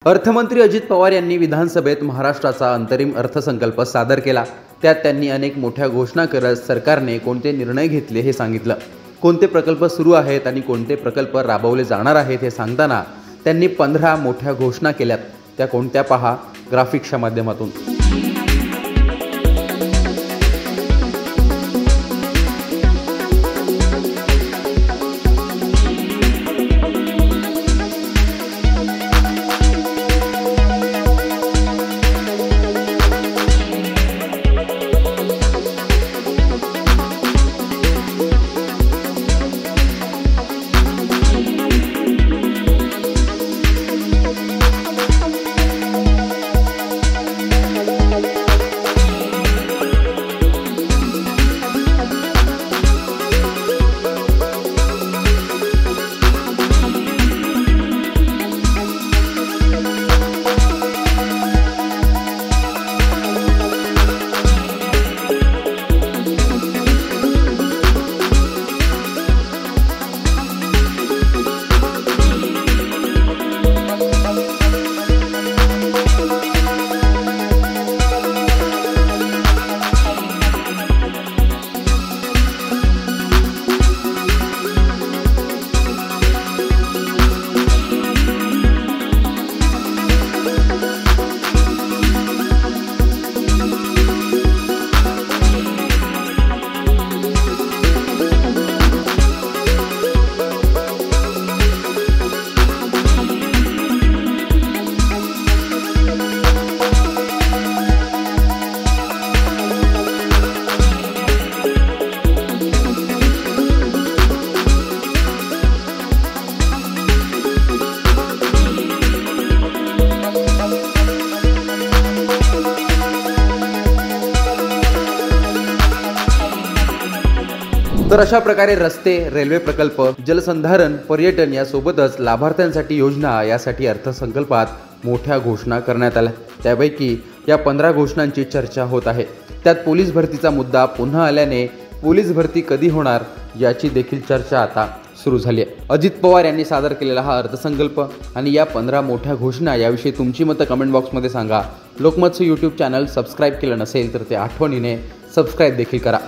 अर्थमंत्री अजित पवार यांनी विधानसभेत महाराष्ट्राचा अंतरिम अर्थसंकल्प सादर केला। त्यात त्यांनी अनेक मोठ्या घोषणा करत सरकारने कोणते निर्णय घेतले हे सांगितलं। कोणते प्रकल्प सुरू आहेत आणि कोणते प्रकल्प राबवले जाणार आहेत हे सांगताना त्यांनी 15 मोठ्या घोषणा केल्यात। त्या कोणत्या पहा ग्राफिक्सच्या माध्यमातून। तर अशा प्रकारे रस्ते, रेल्वे प्रकल्प, जलसंधारण, पर्यटन यासोबतच लाभार्थ्यांसाठी योजना यासाठी अर्थसंकल्पात मोठ्या घोषणा करण्यात आल्या। त्यापैकी या 15 घोषणांची चर्चा होत आहे। त्यात पोलीस भरतीचा मुद्दा पुन्हा आल्याने पोलीस भरती कधी होणार याची देखील चर्चा आता सुरू झाली आहे। अजित पवार यांनी सादर केलेला हा अर्थसंकल्प आणि या 15 मोठ्या घोषणा याविषयी तुमची मतं कमेंट बॉक्समध्ये सांगा। लोकमतचं यूट्यूब चॅनल सबस्क्राईब केलं नसेल तर ते आठवणीने सबस्क्राईब देखील करा।